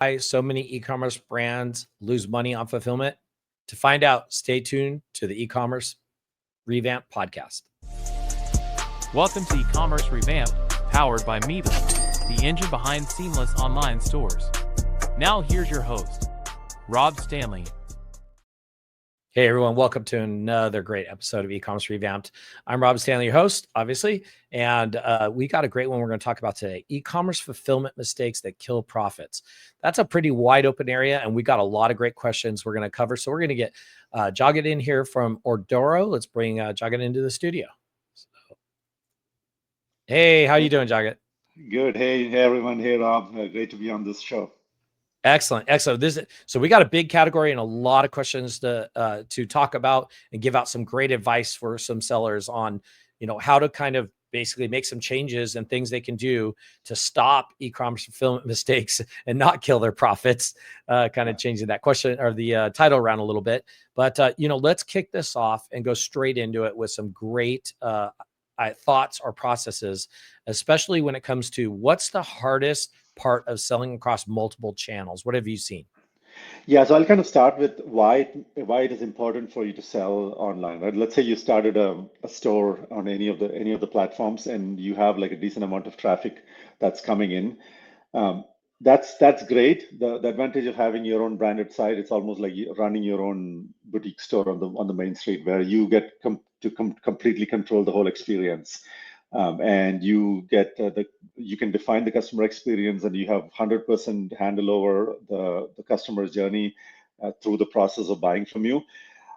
Why so many e-commerce brands lose money on fulfillment? To find out, stay tuned to the Ecommerce Revamped Podcast. Welcome to Ecommerce Revamped, powered by Miva, the engine behind seamless online stores. Now here's your host, Rob Stanley. Hey everyone, welcome to another great episode of Ecommerce Revamped. I'm Rob Stanley, your host, obviously, and we got a great one we're going to talk about today. E-commerce fulfillment mistakes that kill profits. That's a pretty wide open area, and we got a lot of great questions we're going to cover. So we're going to get Jagath in here from Ordoro. Let's bring Jagath into the studio. Hey, how you doing, Jagath? Good. Hey everyone. Hey Rob. Great to be on this show. Excellent. So we got a big category and a lot of questions to talk about and give out some great advice for some sellers on, how to kind of basically make some changes and things they can do to stop e-commerce fulfillment mistakes and not kill their profits. Kind of changing that question or the title around a little bit, but let's kick this off and go straight into it with some great thoughts or processes, especially when it comes to what's the hardest part of selling across multiple channels. What have you seen? Yeah, so I'll kind of start with why it is important for you to sell online, right? Let's say you started a store on any of the platforms, and you have like a decent amount of traffic that's coming in. That's great. The advantage of having your own branded site, it's almost like running your own boutique store on the main street, where you get to completely control the whole experience. And you get you can define the customer experience, and you have 100% handle over the customer's journey through the process of buying from you.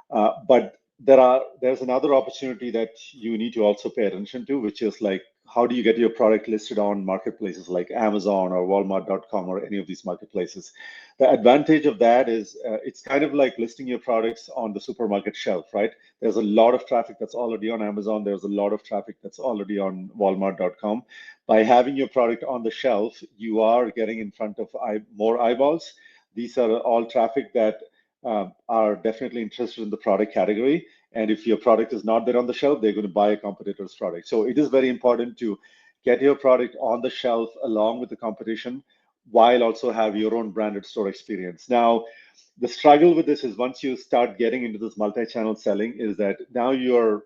But there's another opportunity that you need to also pay attention to, which is like, how do you get your product listed on marketplaces like Amazon or Walmart.com or any of these marketplaces? The advantage of that is it's kind of like listing your products on the supermarket shelf, right? There's a lot of traffic that's already on Amazon. There's a lot of traffic that's already on Walmart.com. By having your product on the shelf, you are getting in front of more eyeballs. These are all traffic that are definitely interested in the product category. And if your product is not there on the shelf, they're going to buy a competitor's product. So it is very important to get your product on the shelf along with the competition, while also have your own branded store experience. Now, the struggle with this is once you start getting into this multi-channel selling, is that now you're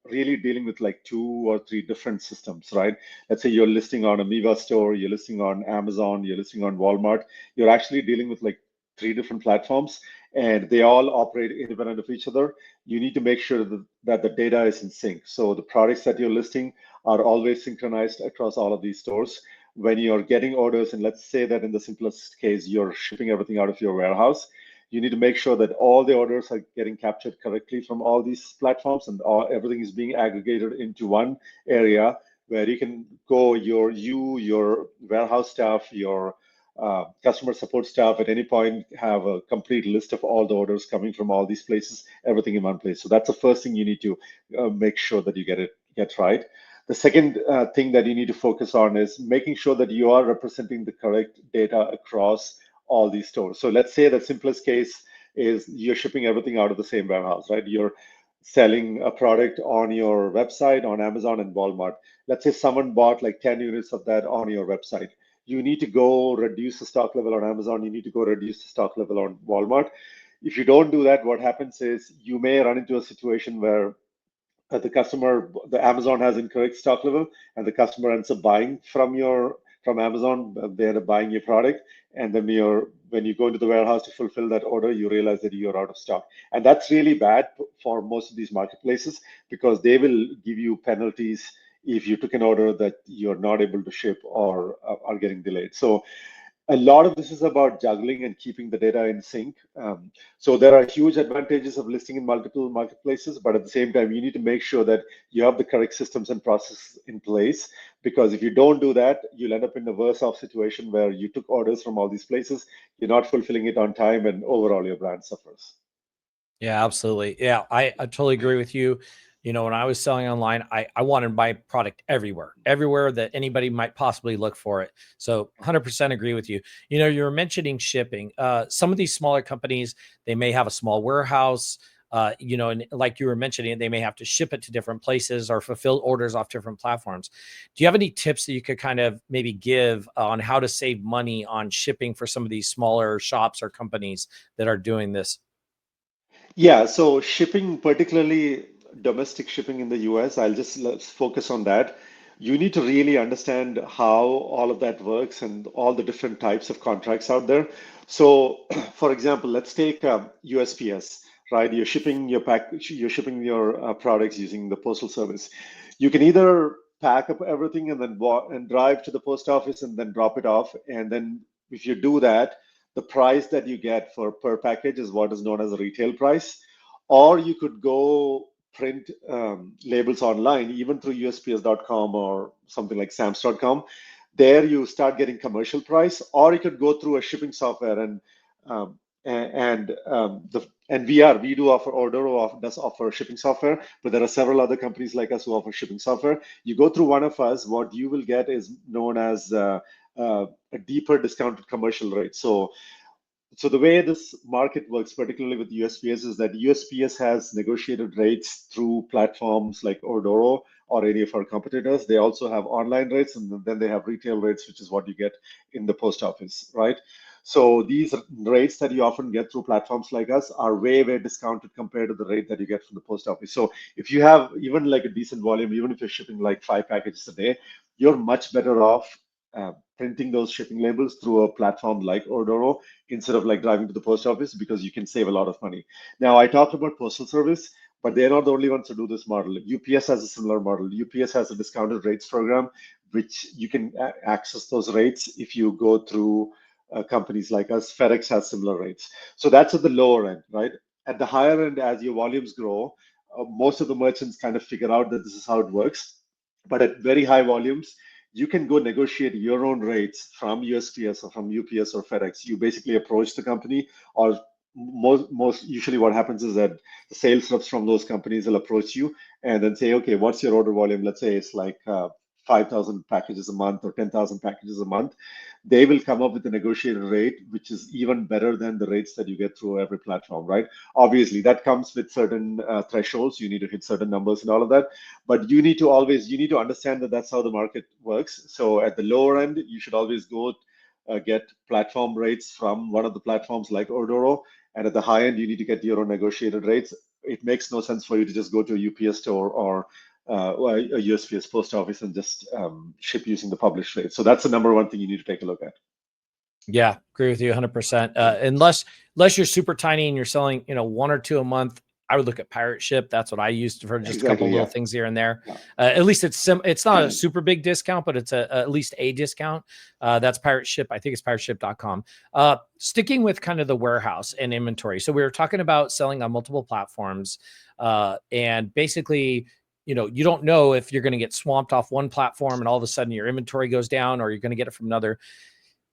really dealing with like 2 or 3 different systems, right? Let's say you're listing on a Miva store, you're listing on Amazon, you're listing on Walmart. You're actually dealing with like 3 different platforms, and they all operate independent of each other. You need to make sure that the data is in sync. So the products that you're listing are always synchronized across all of these stores. When you're getting orders, and let's say that in the simplest case, you're shipping everything out of your warehouse, you need to make sure that all the orders are getting captured correctly from all these platforms, and everything is being aggregated into one area where you can go, your warehouse staff, your customer support staff at any point have a complete list of all the orders coming from all these places, everything in one place. So that's the first thing you need to make sure that you get right. The second thing that you need to focus on is making sure that you are representing the correct data across all these stores. So let's say the simplest case is you're shipping everything out of the same warehouse, right? You're selling a product on your website, on Amazon and Walmart. Let's say someone bought like 10 units of that on your website. You need to go reduce the stock level on Amazon. You need to go reduce the stock level on Walmart. If you don't do that, what happens is you may run into a situation where the Amazon has incorrect stock level, and the customer ends up buying from Amazon. They end up buying your product, and then when you go into the warehouse to fulfill that order, you realize that you're out of stock. And that's really bad for most of these marketplaces, because they will give you penalties if you took an order that you're not able to ship or are getting delayed. So a lot of this is about juggling and keeping the data in sync. So there are huge advantages of listing in multiple marketplaces, but at the same time, you need to make sure that you have the correct systems and processes in place, because if you don't do that, you'll end up in a worse off situation where you took orders from all these places, you're not fulfilling it on time, and overall your brand suffers. Yeah, absolutely. Yeah, I totally agree with you. When I was selling online, I wanted my product everywhere that anybody might possibly look for it. So 100% agree with you. You're mentioning shipping. Some of these smaller companies, they may have a small warehouse. And like you were mentioning, they may have to ship it to different places or fulfill orders off different platforms. Do you have any tips that you could kind of maybe give on how to save money on shipping for some of these smaller shops or companies that are doing this? Yeah, so shipping, particularly domestic shipping in the US, let's focus on that. You need to really understand how all of that works and all the different types of contracts out there. So, for example, let's take USPS, right? You're shipping your products using the postal service. You can either pack up everything and then walk and drive to the post office and then drop it off. And then if you do that, the price that you get for per package is what is known as a retail price. Or you could go print labels online, even through USPS.com or something like Stamps.com. There you start getting commercial price, or you could go through a shipping software um, and we do offer Ordoro does offer shipping software, but there are several other companies like us who offer shipping software. You go through one of us, what you will get is known as a deeper discounted commercial rate. So the way this market works, particularly with USPS, is that USPS has negotiated rates through platforms like Ordoro or any of our competitors. They also have online rates, and then they have retail rates, which is what you get in the post office, right? So these rates that you often get through platforms like us are way, way discounted compared to the rate that you get from the post office. So if you have even like a decent volume, even if you're shipping like 5 packages a day, you're much better off printing those shipping labels through a platform like Ordoro instead of like driving to the post office, because you can save a lot of money. Now, I talked about postal service, but they're not the only ones to do this model. UPS has a similar model. UPS has a discounted rates program, which you can access those rates if you go through companies like us. FedEx has similar rates. So that's at the lower end, right? At the higher end, as your volumes grow, most of the merchants kind of figure out that this is how it works. But at very high volumes, you can go negotiate your own rates from USPS or from UPS or FedEx. You basically approach the company, or most usually what happens is that the sales reps from those companies will approach you and then say, okay, what's your order volume? Let's say it's like 5,000 packages a month or 10,000 packages a month. They will come up with a negotiated rate, which is even better than the rates that you get through every platform, right? Obviously, that comes with certain thresholds. You need to hit certain numbers and all of that. But you need to understand that that's how the market works. So at the lower end, you should always go get platform rates from one of the platforms like Ordoro. And at the high end, you need to get your own negotiated rates. It makes no sense for you to just go to a UPS store or a USPS post office and just ship using the published rate. So that's the number one thing you need to take a look at. Yeah, agree with you 100%. Unless you're super tiny and you're selling, one or two a month, I would look at Pirate Ship. That's what I used for just a couple little things here and there. Yeah. At least it's not a super big discount, but it's at least a discount. That's Pirate Ship. I think it's pirateship.com. Sticking with kind of the warehouse and inventory. So we were talking about selling on multiple platforms, and basically, you don't know if you're going to get swamped off one platform and all of a sudden your inventory goes down, or you're going to get it from another.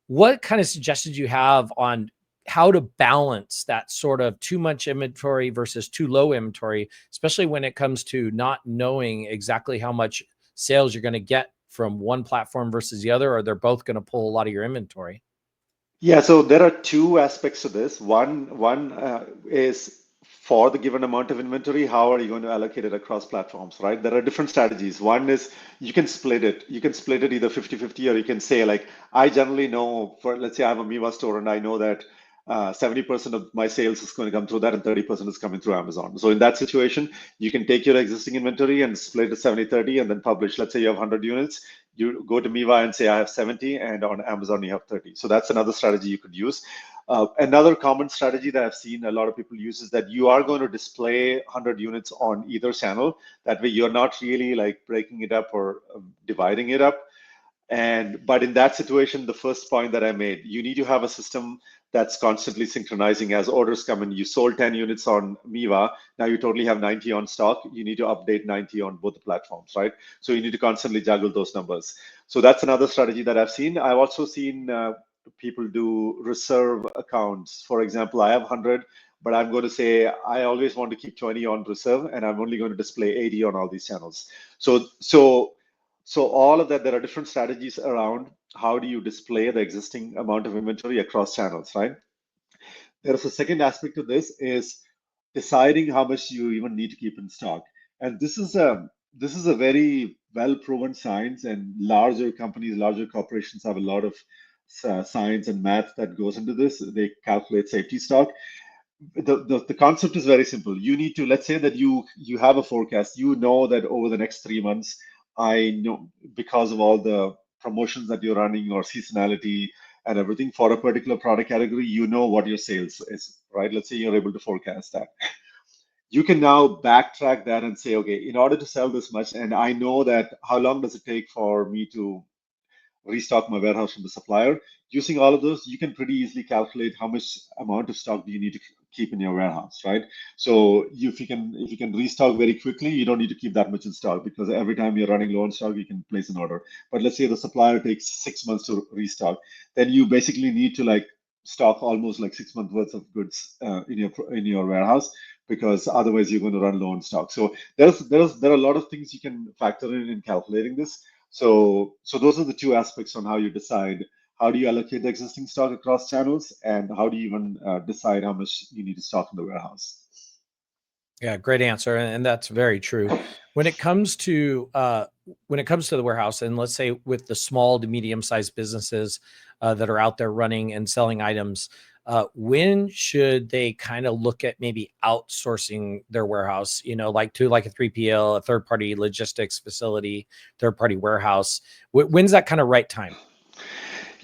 What kind of suggestions you have on how to balance that sort of too much inventory versus too low inventory, especially when it comes to not knowing exactly how much sales you're going to get from one platform versus the other, or they're both going to pull a lot of your inventory? Yeah, so there are two aspects to this. One is for the given amount of inventory, how are you going to allocate it across platforms, right? There are different strategies. One is you can split it. You can split it either 50-50, or you can say, like, I generally know, for let's say I have a Miva store and I know that 70% of my sales is going to come through that and 30% is coming through Amazon. So in that situation, you can take your existing inventory and split it 70-30 and then publish. Let's say you have 100 units. You go to Miva and say, I have 70, and on Amazon, you have 30. So that's another strategy you could use. Another common strategy that I've seen a lot of people use is that you are going to display 100 units on either channel. That way, you're not really like breaking it up or dividing it up. But in that situation, the first point that I made, you need to have a system that's constantly synchronizing as orders come in. You sold 10 units on Miva. Now you totally have 90 on stock. You need to update 90 on both the platforms, right? So you need to constantly juggle those numbers. So that's another strategy that I've seen. I've also seen people do reserve accounts. For example, I have 100, but I'm going to say I always want to keep 20 on reserve, and I'm only going to display 80 on all these channels. So all of that, there are different strategies around how do you display the existing amount of inventory across channels, right? There is a second aspect to this is deciding how much you even need to keep in stock. And this is a very well proven science, and larger companies, larger corporations have a lot of science and math that goes into this. They calculate safety stock. The concept is very simple. You need to, let's say that you have a forecast. You know that over the next 3 months, I know, because of all the promotions that you're running or seasonality and everything for a particular product category, you know what your sales is, right? Let's say you're able to forecast that. You can now backtrack that and say, okay, in order to sell this much, and I know that how long does it take for me to restock my warehouse from the supplier. Using all of those, you can pretty easily calculate how much amount of stock do you need to keep in your warehouse, right? So if you can restock very quickly, you don't need to keep that much in stock, because every time you're running low on stock, you can place an order. But let's say the supplier takes 6 months to restock, then you basically need to like stock almost like 6 months worth of goods in your warehouse, because otherwise you're going to run low on stock. So there are a lot of things you can factor in calculating this. So those are the two aspects on how you decide how do you allocate the existing stock across channels, and how do you even decide how much you need to stock in the warehouse. Yeah, great answer, and that's very true. When it comes to the warehouse, and let's say with the small to medium-sized businesses that are out there running and selling items, when should they kind of look at maybe outsourcing their warehouse? Like to like a 3PL, a third-party logistics facility, third-party warehouse. When's that kind of right time?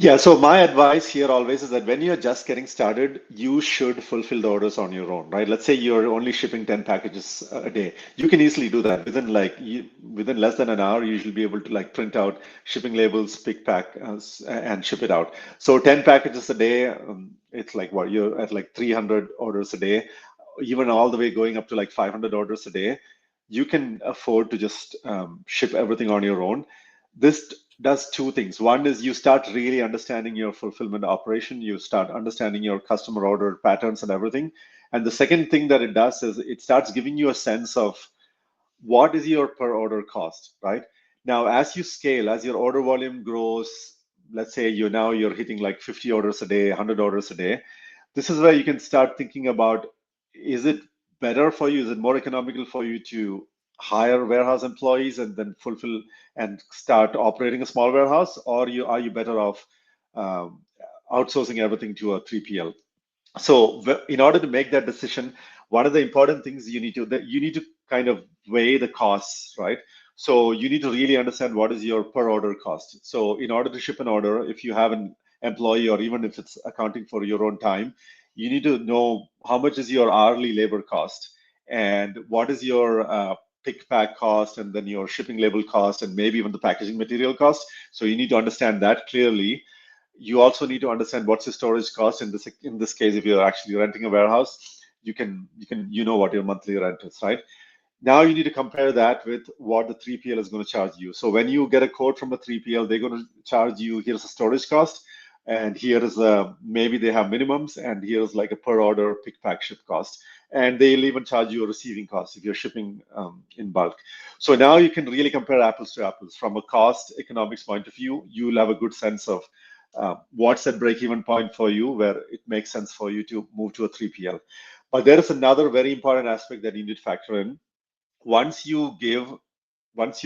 Yeah, so my advice here always is that when you're just getting started, you should fulfill the orders on your own, right? Let's say you're only shipping 10 packages a day. You can easily do that within less than an hour. You should be able to like print out shipping labels, pick, pack, and ship it out. So 10 packages a day, it's like what you're at like 300 orders a day, even all the way going up to like 500 orders a day. You can afford to just ship everything on your own. This does two things. One is you start really understanding your fulfillment operation. You start understanding your customer order patterns and everything. And the second thing that it does is it starts giving you a sense of what is your per order cost, right? Now, as you scale, as your order volume grows, let's say you're hitting like 50 orders a day, 100 orders a day. This is where you can start thinking about, is it better for you? Is it more economical for you to hire warehouse employees and then fulfill and start operating a small warehouse, or are you better off um, outsourcing everything to a 3PL? So in order to make that decision, one of the important things you need to kind of weigh the costs, right? So you need to really understand what is your per order cost. So in order to ship an order, if you have an employee, or even if it's accounting for your own time, you need to know how much is your hourly labor cost, and what is your pick pack cost, and then your shipping label cost, and maybe even the packaging material cost. So you need to understand that clearly. You also need to understand what's your storage cost. In this case, if you're actually renting a warehouse, you know what your monthly rent is, right? Now you need to compare that with what the 3PL is going to charge you. So when you get a quote from a 3PL, they're going to charge you, here's a storage cost, and here is maybe they have minimums, and here's like a per order pick pack ship cost, and they'll even charge you a receiving cost if you're shipping in bulk. So now you can really compare apples to apples from a cost economics point of view. You'll have a good sense of what's that break-even point for you where it makes sense for you to move to a 3PL. But there is another very important aspect that you need to factor in. Once you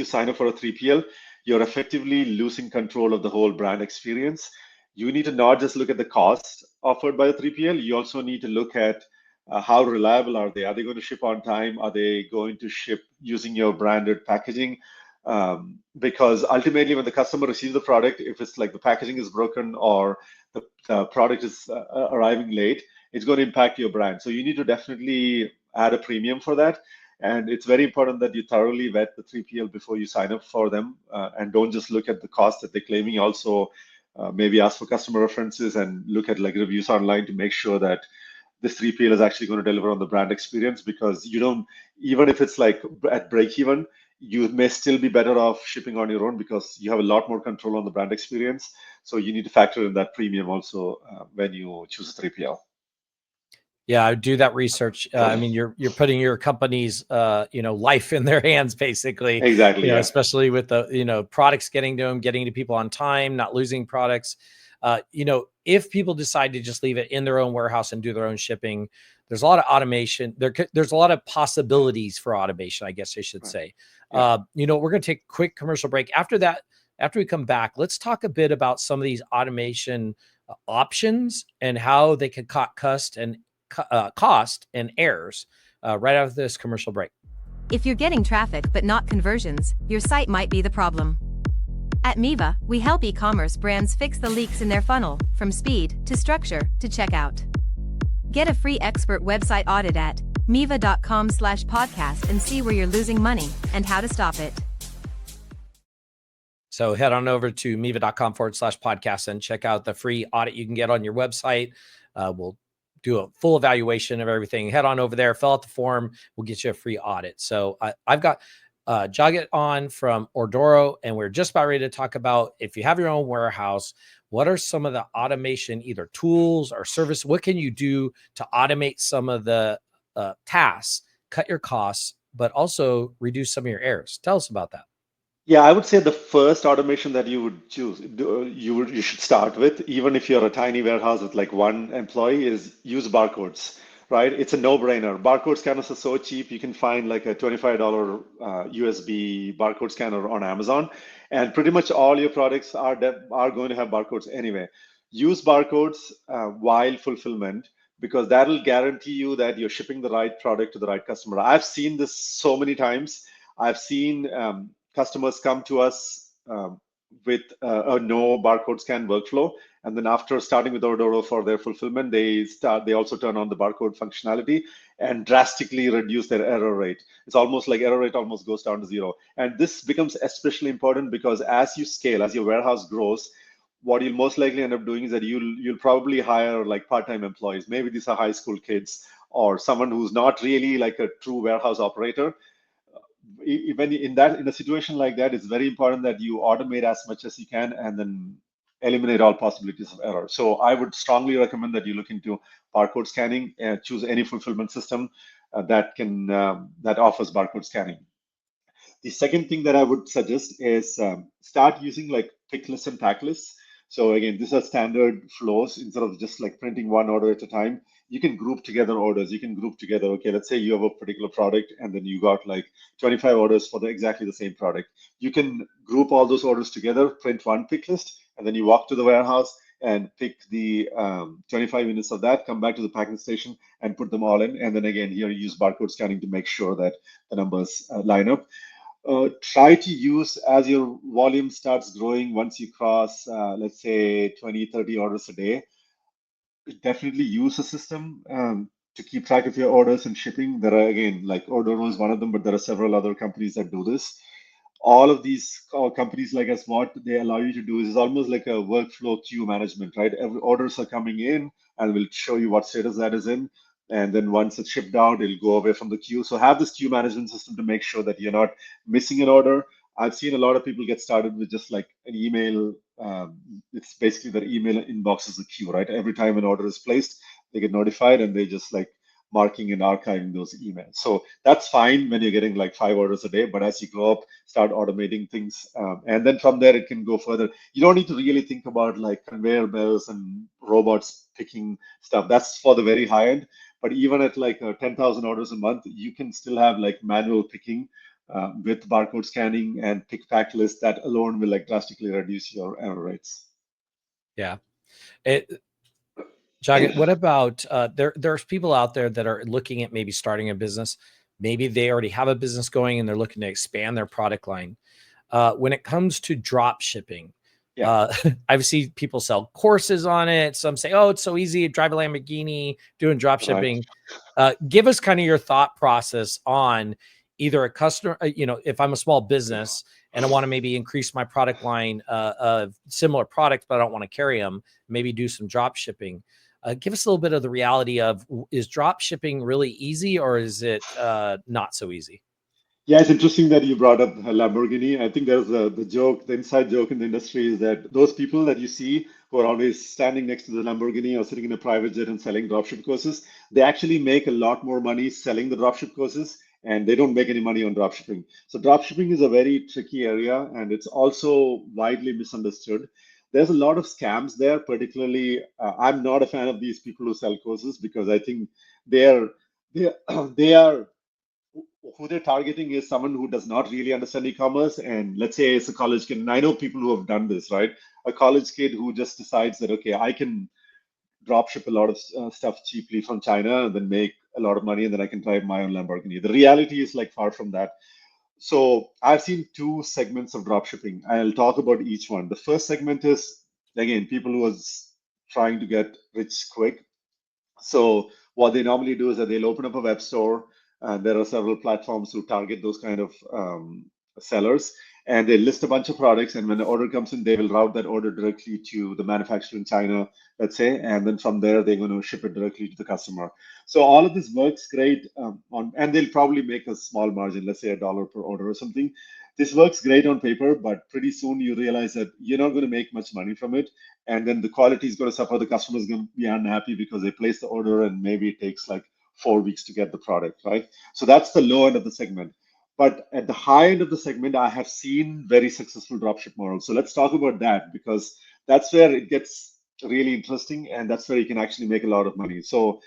sign up for a 3PL, you're effectively losing control of the whole brand experience. You need to not just look at the cost offered by the 3PL, you also need to look at how reliable are they? Are they going to ship on time? Are they going to ship using your branded packaging? Because ultimately, when the customer receives the product, if it's like the packaging is broken or the product is arriving late, it's going to impact your brand. So you need to definitely add a premium for that. And it's very important that you thoroughly vet the 3PL before you sign up for them, and don't just look at the cost that they're claiming. Also, maybe ask for customer references and look at like reviews online to make sure that this 3PL is actually going to deliver on the brand experience, because you don't, even if it's like at break even, you may still be better off shipping on your own because you have a lot more control on the brand experience. So you need to factor in that premium also when you choose a 3PL. Yeah, I do that research. I mean, you're putting your company's life in their hands, basically. Exactly. Yeah. Especially with the products getting to them, getting to people on time, not losing products. if people decide to just leave it in their own warehouse and do their own shipping, there's a lot of automation. There's a lot of possibilities for automation, I guess I should say. Yeah. We're going to take a quick commercial break. After that, after we come back, let's talk a bit about some of these automation options and how they can cut cost and errors right after this commercial break. If you're getting traffic but not conversions, your site might be the problem. At Miva, we help e-commerce brands fix the leaks in their funnel, from speed to structure to checkout. Get a free expert website audit at miva.com/podcast and see where you're losing money and how to stop it. So head on over to miva.com/podcast and check out the free audit you can get on your website. We'll do a full evaluation of everything. Head on over there, fill out the form. We'll get you a free audit. So I've got Jagath on from Ordoro, and we're just about ready to talk about, if you have your own warehouse, what are some of the automation, either tools or service? What can you do to automate some of the tasks, cut your costs, but also reduce some of your errors? Tell us about that. Yeah, I would say the first automation that you would choose, you should start with, even if you're a tiny warehouse with like one employee, is use barcodes, right? It's a no-brainer. Barcode scanners are so cheap. You can find like a $25 USB barcode scanner on Amazon, and pretty much all your products are going to have barcodes anyway. Use barcodes while fulfillment, because that'll guarantee you that you're shipping the right product to the right customer. I've seen this so many times. I've seen customers come to us with a no barcode scan workflow, and then after starting with Ordoro for their fulfillment, they also turn on the barcode functionality and drastically reduce their error rate. It's almost like error rate almost goes down to zero. And this becomes especially important because as you scale, as your warehouse grows, what you'll most likely end up doing is that you'll probably hire like part-time employees. Maybe these are high school kids or someone who's not really like a true warehouse operator. Even in a situation like that, it's very important that you automate as much as you can and then eliminate all possibilities of error. So I would strongly recommend that you look into barcode scanning and choose any fulfillment system that offers barcode scanning. The second thing that I would suggest is start using like pick lists and pack lists. So again, these are standard flows. Instead of just like printing one order at a time, you can group together orders. You can group together, okay, let's say you have a particular product and then you got like 25 orders for exactly the same product. You can group all those orders together, print one pick list, and then you walk to the warehouse and pick the 25 units of that, come back to the packing station and put them all in. And then again, here you use barcode scanning to make sure that the numbers line up. Try to use, as your volume starts growing, once you cross, let's say 20, 30 orders a day, definitely use a system to keep track of your orders and shipping. There are, again, like Ordoro is one of them, but there are several other companies that do this. All of these companies like us, what they allow you to do is almost like a workflow queue management, right? Every orders are coming in and we'll show you what status that is in. And then once it's shipped out, it'll go away from the queue. So have this queue management system to make sure that you're not missing an order. I've seen a lot of people get started with just like an email. It's basically their email inbox is a queue, right? Every time an order is placed, they get notified and they just like marking and archiving those emails. So that's fine when you're getting like 5 orders a day, but as you go up, start automating things. And then from there, it can go further. You don't need to really think about like conveyor belts and robots picking stuff. That's for the very high end. But even at like 10,000 orders a month, you can still have like manual picking with barcode scanning and pick pack list. That alone will like drastically reduce your error rates. Yeah. Jagath, what about there's people out there that are looking at maybe starting a business. Maybe they already have a business going and they're looking to expand their product line. When it comes to drop shipping, I've seen people sell courses on it. Some say, oh, it's so easy, drive a Lamborghini, doing drop shipping. Right. Give us kind of your thought process on either a customer, if I'm a small business and I want to maybe increase my product line of similar products, but I don't want to carry them, maybe do some drop shipping. Give us a little bit of the reality of, is drop shipping really easy or is it not so easy? Yeah, it's interesting that you brought up Lamborghini. I think there's the inside joke in the industry is that those people that you see who are always standing next to the Lamborghini or sitting in a private jet and selling dropship courses, they actually make a lot more money selling the dropship courses and they don't make any money on dropshipping. So dropshipping is a very tricky area and it's also widely misunderstood. there's a lot of scams there. Particularly, I'm not a fan of these people who sell courses because I think they're they they are who they're targeting is someone who does not really understand e-commerce. And let's say it's a college kid, and I know people who have done this, right? A college kid who just decides that, okay, I can drop ship a lot of stuff cheaply from China and then make a lot of money, and then I can drive my own Lamborghini. The reality is like far from that. So I've seen two segments of drop shipping. I'll talk about each one. The first segment is, again, people who are trying to get rich quick. So what they normally do is that they'll open up a web store, and there are several platforms who target those kind of sellers, and they list a bunch of products. And when the order comes in, they will route that order directly to the manufacturer in China, let's say, and then from there they're going to ship it directly to the customer. So all of this works great and they'll probably make a small margin, let's say $1 per order or something. This works great on paper, but pretty soon you realize that you're not going to make much money from it. And then the quality is going to suffer. The customer is going to be unhappy because they place the order and maybe it takes like 4 weeks to get the product, right? So that's the low end of the segment. But at the high end of the segment, I have seen very successful dropship models. So let's talk about that, because that's where it gets really interesting, and that's where you can actually make a lot of money. So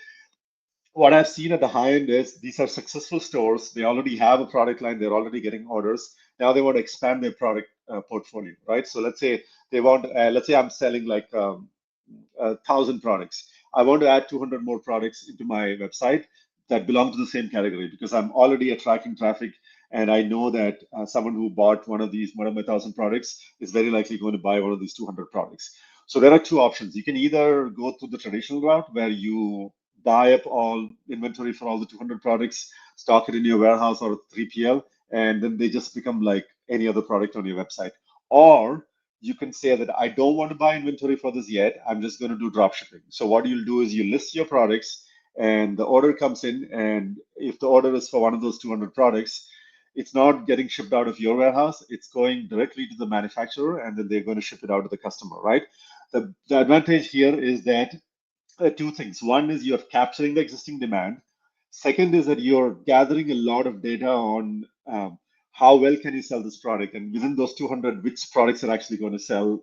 what I've seen at the high end is these are successful stores. They already have a product line. They're already getting orders. Now they want to expand their product portfolio, right? So let's say they want, let's say I'm selling like 1,000 products. I want to add 200 more products into my website that belong to the same category, because I'm already attracting traffic, and I know that someone who bought one of my 1,000 products is very likely going to buy one of these 200 products. So there are two options. You can either go through the traditional route where you buy up all inventory for all the 200 products, stock it in your warehouse or 3PL, and then they just become like any other product on your website. Or you can say that I don't want to buy inventory for this yet. I'm just going to do drop shipping. So what you'll do is you list your products, and the order comes in, and if the order is for one of those 200 products, it's not getting shipped out of your warehouse. It's going directly to the manufacturer, and then they're going to ship it out to the customer, right? The advantage here is that two things. One is you're capturing the existing demand. Second is that you're gathering a lot of data on how well can you sell this product, and within those 200, which products are actually going to sell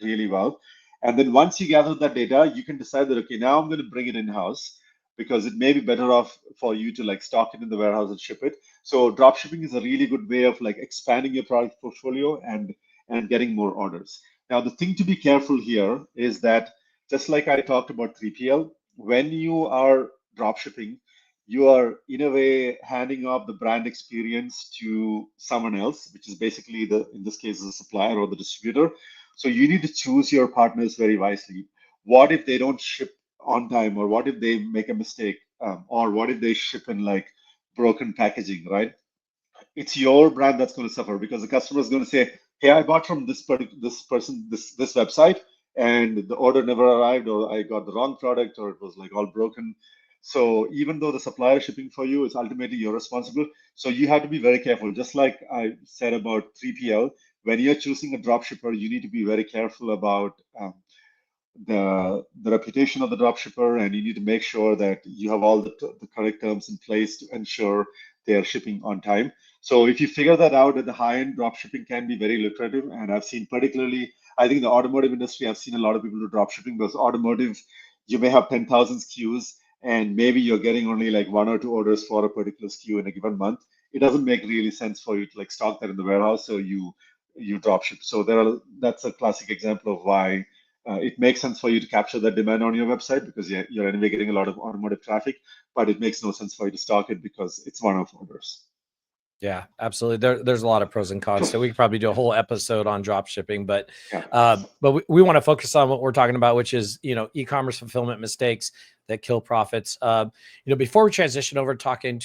really well. And then once you gather that data, you can decide that, okay, now I'm going to bring it in-house, because it may be better off for you to like stock it in the warehouse and ship it. So drop shipping is a really good way of like expanding your product portfolio and getting more orders. Now, the thing to be careful here is that, just like I talked about 3PL, when you are drop shipping, you are in a way handing off the brand experience to someone else, which is basically in this case, the supplier or the distributor. So you need to choose your partners very wisely. What if they don't ship on time, or what if they make a mistake, or what if they ship in like broken packaging, right? It's your brand that's going to suffer, because the customer is going to say, hey, I bought from this person, this website, and the order never arrived, or I got the wrong product, or it was like all broken. So even though the supplier is shipping for you, it's ultimately you're responsible. So you have to be very careful. Just like I said about 3PL, when you're choosing a drop shipper, you need to be very careful about the reputation of the dropshipper, and you need to make sure that you have all the correct terms in place to ensure they are shipping on time. So if you figure that out, at the high end, dropshipping can be very lucrative. And I've seen, particularly, I think the automotive industry, I've seen a lot of people do dropshipping, because automotive, you may have 10,000 SKUs, and maybe you're getting only like 1 or 2 orders for a particular SKU in a given month. It doesn't make really sense for you to like stock that in the warehouse, so you dropship. So that's a classic example of why it makes sense for you to capture that demand on your website, because you're anyway getting a lot of automotive traffic, but it makes no sense for you to stock it because it's one-off orders. Yeah, absolutely. There's a lot of pros and cons. So we could probably do a whole episode on drop shipping, but we want to focus on what we're talking about, which is, e-commerce fulfillment mistakes that kill profits. Before we transition over talking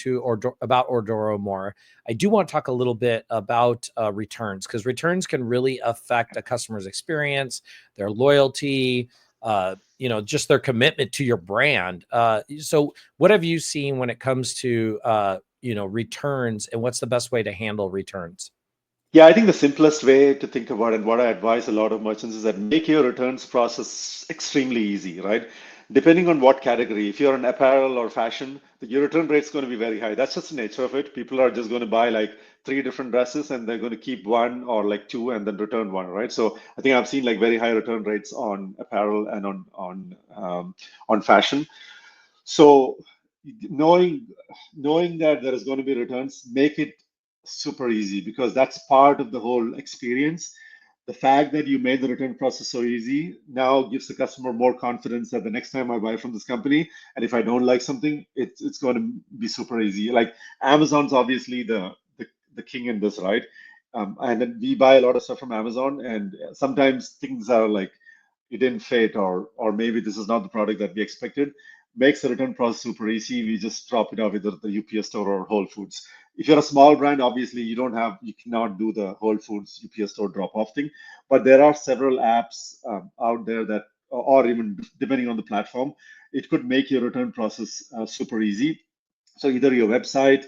about Ordoro more, I do want to talk a little bit about returns, because returns can really affect a customer's experience, their loyalty, just their commitment to your brand. So what have you seen when it comes to returns, and what's the best way to handle returns? Yeah, I think the simplest way to think about it, and what I advise a lot of merchants, is that make your returns process extremely easy, right? depending on what category, if you're in apparel or fashion, your return rate is going to be very high. That's just the nature of it. People are just going to buy like three different dresses and they're going to keep one or like two and then return one, right? So I think I've seen like very high return rates on apparel and on fashion. So knowing that there is going to be returns, make it super easy because that's part of the whole experience. The fact that you made the return process so easy now gives the customer more confidence that the next time I buy from this company, and if I don't like something, it's going to be super easy. Like Amazon's obviously the king in this, right? And then we buy a lot of stuff from Amazon, and sometimes things are like it didn't fit, or maybe this is not the product that we expected. Makes the return process super easy. We just drop it off either the UPS store or Whole Foods. If you're a small brand, obviously you cannot do the Whole Foods UPS store drop off thing. But there are several apps out there that, or even depending on the platform, it could make your return process super easy. So either your website,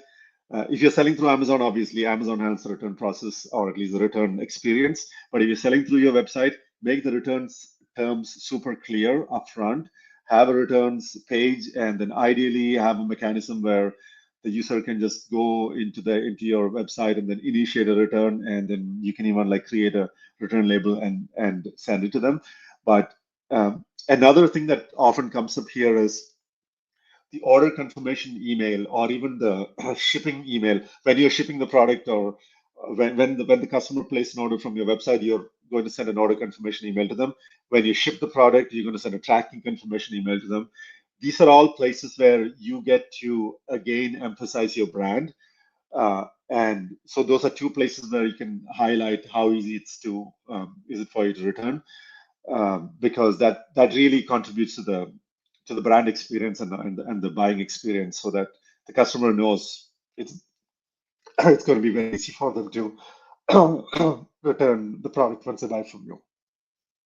if you're selling through Amazon, obviously Amazon has the return process or at least the return experience. But if you're selling through your website, make the returns terms super clear upfront. Have a returns page, and then ideally have a mechanism where the user can just go into your website and then initiate a return, and then you can even like create a return label and send it to them. But another thing that often comes up here is the order confirmation email or even the shipping email when you're shipping the product, or when the customer places an order from your website, you're going to send an order confirmation email to them. When you ship the product, you're going to send a tracking confirmation email to them. These are all places where you get to again emphasize your brand. And so those are two places where you can highlight how easy is it for you to return, because that really contributes to the brand experience and the buying experience, so that the customer knows it's going to be very easy for them to return the product once they buy from you.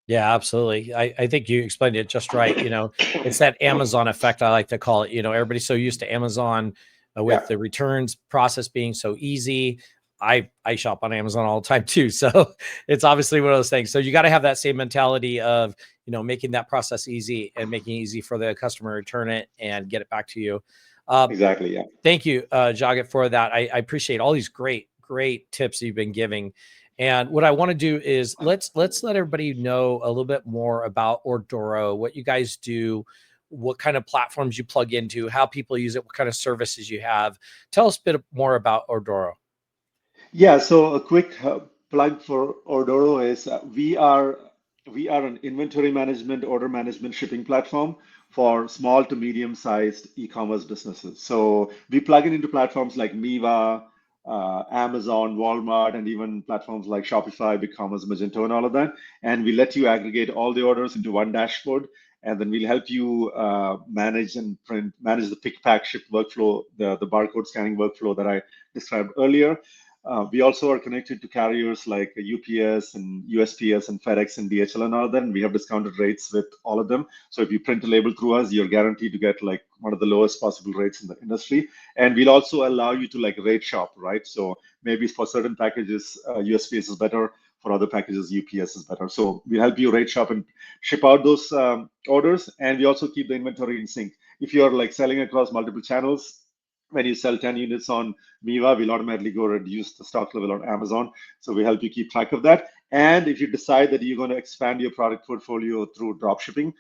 Yeah, absolutely. I think you explained it just right. It's that Amazon effect, I like to call it. Everybody's so used to Amazon with the returns process being so easy. I shop on Amazon all the time too. So it's obviously one of those things. So you got to have that same mentality of, making that process easy and making it easy for the customer to return it and get it back to you. Exactly. Yeah. Thank you, Jagath, for that. I appreciate all these great tips you've been giving. And what I want to do is let's let everybody know a little bit more about Ordoro, what you guys do, what kind of platforms you plug into, how people use it, what kind of services you have. Tell us a bit more about Ordoro. Yeah. So a quick plug for Ordoro is we are an inventory management, order management, shipping platform for small to medium-sized e-commerce businesses. So we plug it into platforms like Miva, Amazon, Walmart, and even platforms like Shopify, BigCommerce, Magento, and all of that. And we let you aggregate all the orders into one dashboard, and then we'll help you manage the pick, pack, ship workflow, the barcode scanning workflow that I described earlier. We also are connected to carriers like UPS and USPS and FedEx and DHL and all that, and we have discounted rates with all of them. So if you print a label through us, you're guaranteed to get like one of the lowest possible rates in the industry. And we'll also allow you to like rate shop, right? So maybe for certain packages, USPS is better. For other packages, UPS is better. So we help you rate shop and ship out those orders, and we also keep the inventory in sync. If you're like selling across multiple channels, when you sell 10 units on Miva, we'll automatically go reduce the stock level on Amazon. So we help you keep track of that. And if you decide that you're going to expand your product portfolio through drop shipping,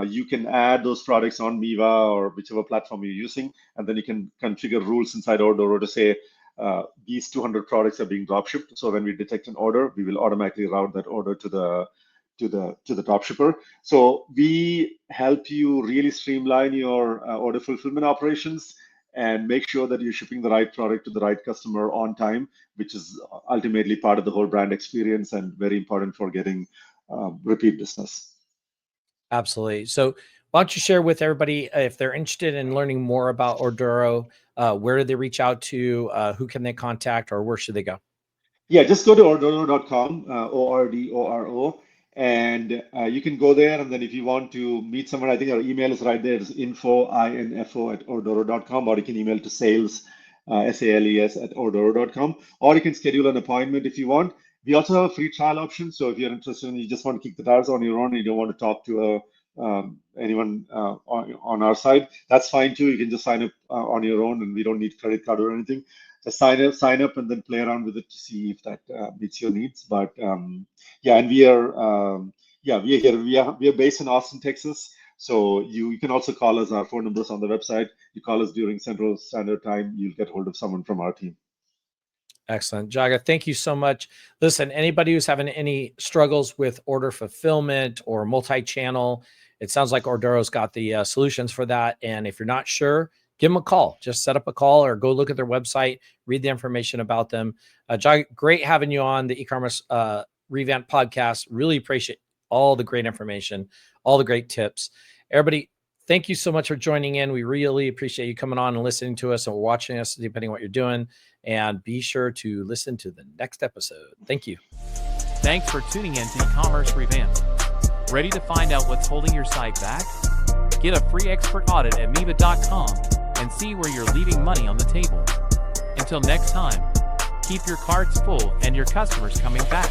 you can add those products on Miva or whichever platform you're using, and then you can configure rules inside Ordoro to say these 200 products are being drop shipped. So when we detect an order, we will automatically route that order to the drop shipper. So we help you really streamline your order fulfillment operations and make sure that you're shipping the right product to the right customer on time, which is ultimately part of the whole brand experience and very important for getting repeat business. Absolutely. So why don't you share with everybody if they're interested in learning more about Ordoro, where do they reach out to, who can they contact, or where should they go? Yeah, just go to ordoro.com, ORDORO, and you can go there. And then if you want to meet someone, I think our email is right there. It's info@ordoro.com, or you can email to sales, SALES @ordoro.com, or you can schedule an appointment if you want. We also have a free trial option. So if you're interested and you just want to kick the tires on your own, and you don't want to talk to anyone on our side, that's fine too. You can just sign up on your own, and we don't need credit card or anything. Just sign up, and then play around with it to see if that meets your needs. But yeah, and we are we are here. We are based in Austin, Texas. So you can also call us. Our phone numbers on the website. You call us during Central Standard Time, you'll get hold of someone from our team. Excellent. Jagath, thank you so much. Listen, anybody who's having any struggles with order fulfillment or multi-channel, it sounds like Ordoro's got the solutions for that. And if you're not sure, give them a call. Just set up a call or go look at their website, read the information about them. Jagath, great having you on the e-commerce Revamped podcast. Really appreciate all the great information, all the great tips. Everybody, thank you so much for joining in. We really appreciate you coming on and listening to us or watching us, depending on what you're doing. And be sure to listen to the next episode. Thank you. Thanks for tuning in to E-Commerce Revamped. Ready to find out what's holding your site back? Get a free expert audit at Miva.com and see where you're leaving money on the table. Until next time, keep your carts full and your customers coming back.